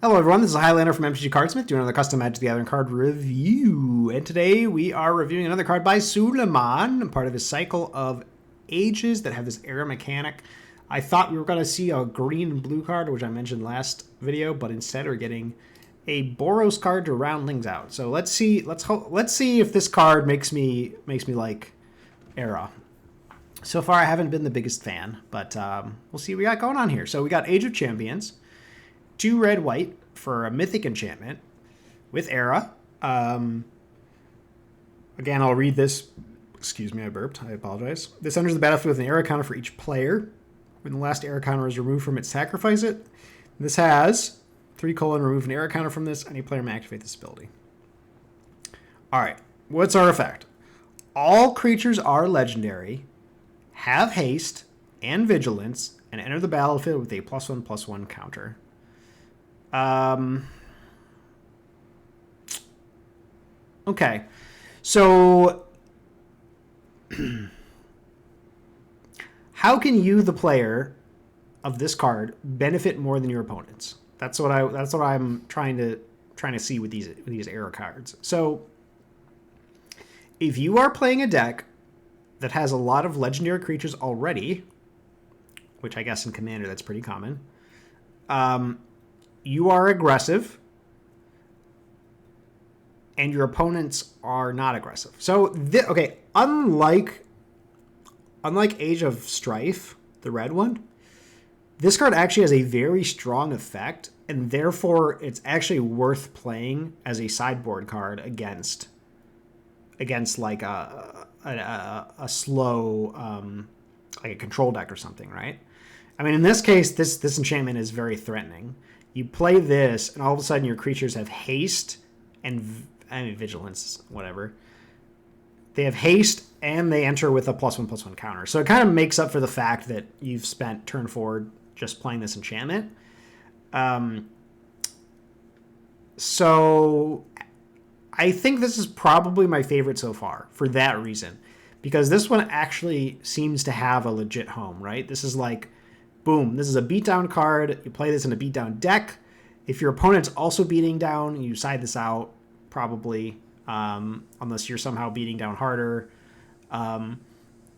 Hello everyone, this is Highlander from MTGC Cardsmith doing another custom Magic the Gathering card review. And today we are reviewing another card by Suleman, part of his cycle of ages that have this era mechanic. I thought we were going to see a green and blue card, which I mentioned last video, but instead we're getting a Boros card to round things out. So let's see if this card makes me like era. So far I haven't been the biggest fan, but we'll see what we got going on here. So we got Age of Champions. 2 red white for a mythic enchantment with era. Again, I'll read this. Excuse me, I burped. I apologize. This enters the battlefield with an era counter for each player. When the last era counter is removed from it, sacrifice it. This has 3: remove an era counter from this. Any player may activate this ability. All right. What's our effect? All creatures are legendary, have haste and vigilance, and enter the battlefield with a +1/+1 counter. Okay, so how can you, the player of this card, benefit more than your opponents? That's what I'm trying to see with these era cards. So if you are playing a deck that has a lot of legendary creatures already, which I guess in Commander that's pretty common, you are aggressive, and your opponents are not aggressive. So, okay, unlike Age of Strife, the red one, this card actually has a very strong effect, and therefore it's actually worth playing as a sideboard card against like a slow like a control deck or something, right? I mean, in this case, this enchantment is very threatening. You play this, and all of a sudden your creatures have haste and vigilance, whatever. They have haste, and they enter with a +1/+1 counter. So it kind of makes up for the fact that you've spent turn forward just playing this enchantment. So I think this is probably my favorite so far for that reason. Because this one actually seems to have a legit home, right? This is like, boom, this is a beatdown card. You play this in a beatdown deck. If your opponent's also beating down, you side this out, probably, unless you're somehow beating down harder.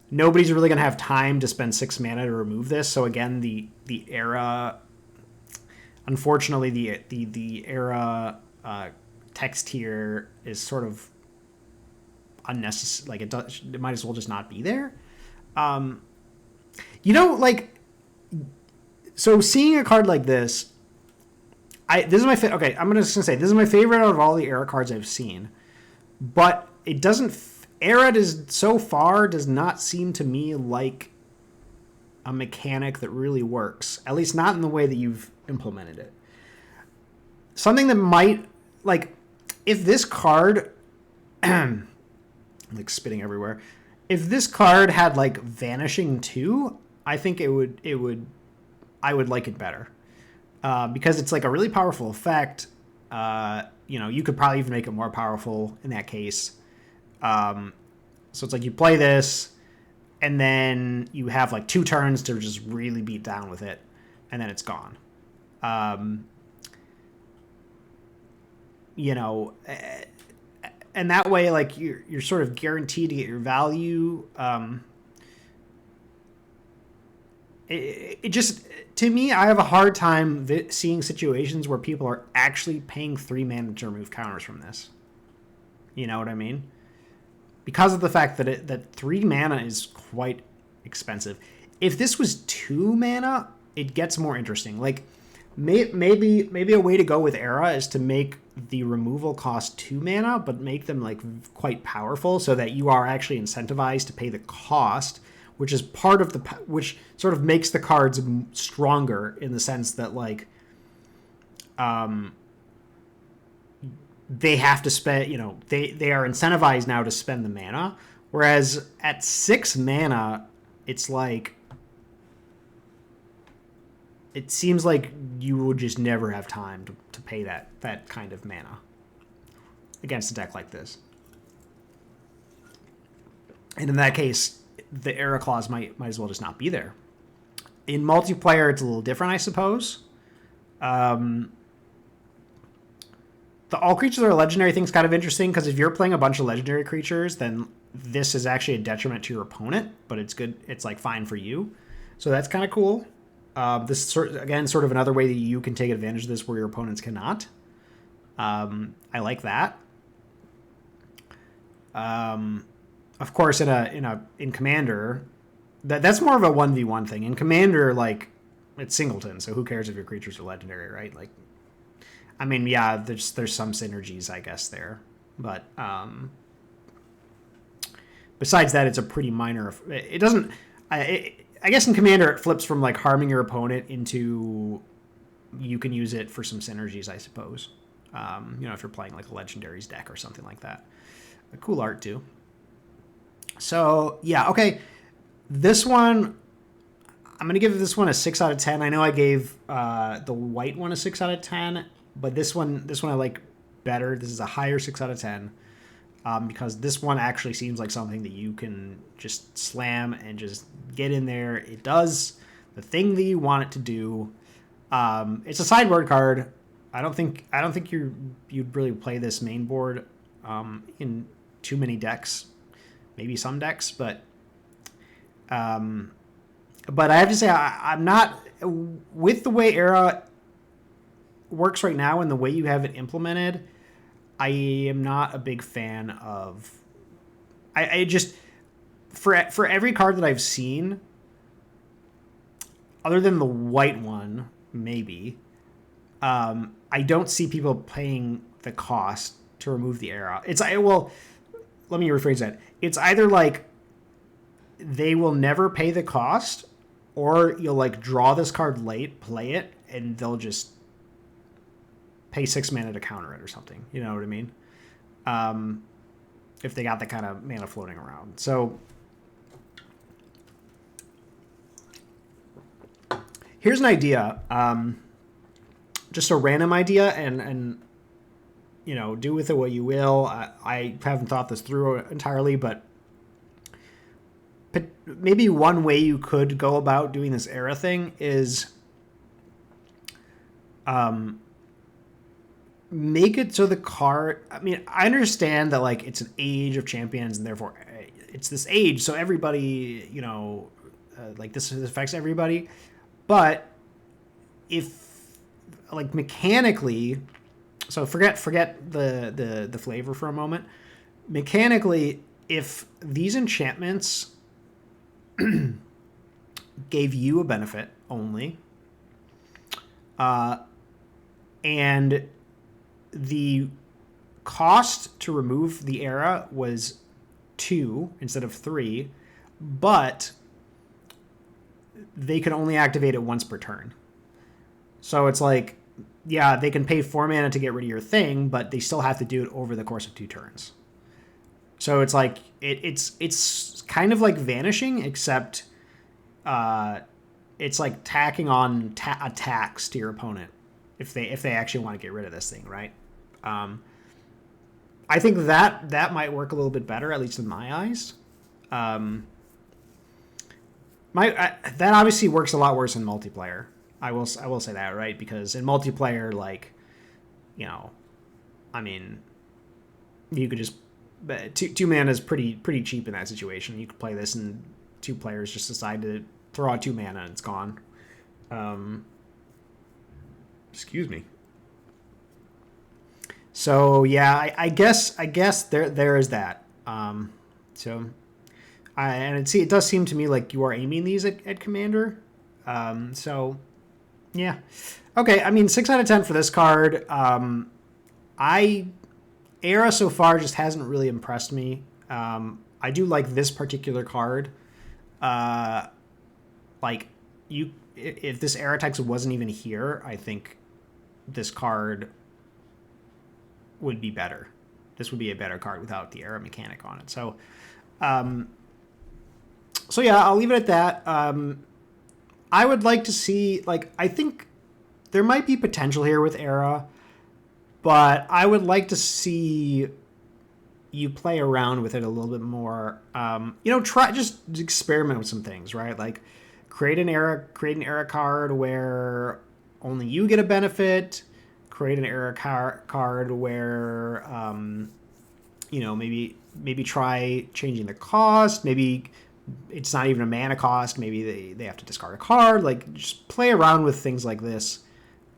Nobody's really going to have time to spend 6 mana to remove this. So again, the era, unfortunately, the era text here is sort of unnecessary. Like it might as well just not be there. So seeing a card like this, this is my okay. I'm just gonna say this is my favorite out of all the era cards I've seen, but it doesn't. Era does not seem to me like a mechanic that really works. At least not in the way that you've implemented it. Something that might, like, if this card, like spitting everywhere. If this card had like Vanishing 2, I think I would like it better. Because it's like a really powerful effect. You could probably even make it more powerful in that case. So it's like you play this, and then you have like 2 turns to just really beat down with it, and then it's gone. And that way, like, you're sort of guaranteed to get your value. It just, to me, I have a hard time seeing situations where people are actually paying 3 mana to remove counters from this. You know what I mean? Because of the fact that 3 mana is quite expensive. If this was 2 mana, it gets more interesting. Like, maybe a way to go with Era is to make the removal cost 2 mana, but make them like quite powerful so that you are actually incentivized to pay the cost, which is part of which sort of makes the cards stronger in the sense that, like, they have to spend, they are incentivized now to spend the mana. Whereas at 6 mana, it's like, it seems like you would just never have time to pay that kind of mana against a deck like this. And in that case, the era clause might as well just not be there. In multiplayer, it's a little different, I suppose. the all creatures are legendary thing's kind of interesting because if you're playing a bunch of legendary creatures, then this is actually a detriment to your opponent, but it's good. It's like fine for you. So that's kind of cool. This is again sort of another way that you can take advantage of this where your opponents cannot. I like that. Of course, in Commander, that's more of a 1v1 thing. In Commander, like it's singleton, so who cares if your creatures are legendary, right? Like, I mean, yeah, there's some synergies, I guess, there, but besides that, it's a pretty minor. It doesn't. I guess in Commander, it flips from like harming your opponent into you can use it for some synergies, I suppose. If you're playing like a Legendaries deck or something like that. A cool art too. So yeah, okay. This one, I'm gonna give this one a 6 out of 10. I know I gave the white one a 6 out of 10, but this one I like better. This is a higher 6 out of 10 because this one actually seems like something that you can just slam and just get in there. It does the thing that you want it to do. It's a sideboard card. I don't think you'd really play this main board in too many decks. Maybe some decks, but I have to say I'm not with the way Era works right now and the way you have it implemented. I am not a big fan of. I just for every card that I've seen, other than the white one, maybe, I don't see people paying the cost to remove the Era. Let me rephrase that. It's either like they will never pay the cost, or you'll like draw this card late, play it, and they'll just pay 6 mana to counter it or something. You know what I mean? If they got that kind of mana floating around. So here's an idea. Just a random idea, and do with it what you will. I haven't thought this through entirely, but maybe one way you could go about doing this Era thing is make it so the card. I mean, I understand that like it's an age of champions, and therefore it's this age, so everybody, like this affects everybody. But if like mechanically. So forget the flavor for a moment. Mechanically, if these enchantments gave you a benefit only, and the cost to remove the Era was 2 instead of 3, but they can only activate it once per turn. So it's like, yeah, they can pay 4 mana to get rid of your thing, but they still have to do it over the course of 2 turns. So it's like it's kind of like Vanishing, except it's like tacking on attacks to your opponent if they actually want to get rid of this thing, right? I think that might work a little bit better, at least in my eyes. That obviously works a lot worse in multiplayer. I will say that, right? Because in multiplayer, like, I mean, you could just two mana is pretty cheap in that situation. You could play this and 2 players just decide to throw out 2 mana and it's gone. Excuse me. So yeah, I guess there is that. And it does seem to me like you are aiming these at Commander. So. Yeah. Okay, I mean, 6 out of 10 for this card. Era so far just hasn't really impressed me. I do like this particular card. If this Era text wasn't even here, I think this card would be better. This would be a better card without the Era mechanic on it. So yeah, I'll leave it at that. I would like to see, I think there might be potential here with Era, but I would like to see you play around with it a little bit more. Try just experiment with some things, right? Like create an Era card where only you get a benefit. create an era card where, you know, maybe try changing the cost. Maybe it's not even a mana cost. Maybe they have to discard a card. Like, just play around with things like this.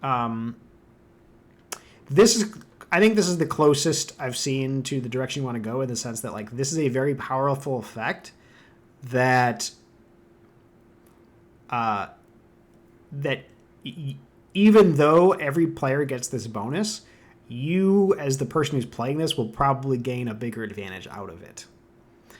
I think this is the closest I've seen to the direction you want to go, in the sense that, like, this is a very powerful effect that even though every player gets this bonus, you, as the person who's playing this, will probably gain a bigger advantage out of it.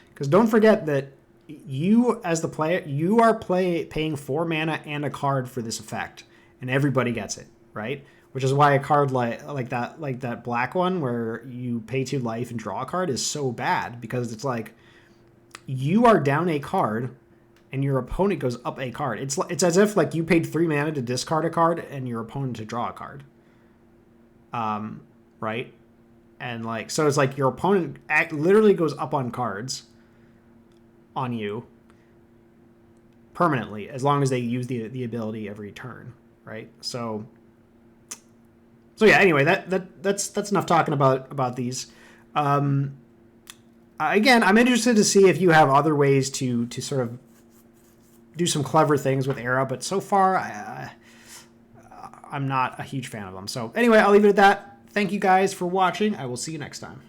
Because don't forget that you, as the player, you are paying 4 mana and a card for this effect, and everybody gets it, right? Which is why a card like that black one, where you pay 2 life and draw a card, is so bad, because it's like you are down a card and your opponent goes up a card. It's as if, like, you paid 3 mana to discard a card and your opponent to draw a card. Right? And, like, so it's like your opponent literally goes up on cards on you permanently, as long as they use the ability every turn, right? So yeah, anyway, that's enough talking about these. Again, I'm interested to see if you have other ways to sort of do some clever things with Era, but so far I'm not a huge fan of them. So anyway, I'll leave it at that. Thank you guys for watching. I will see you next time.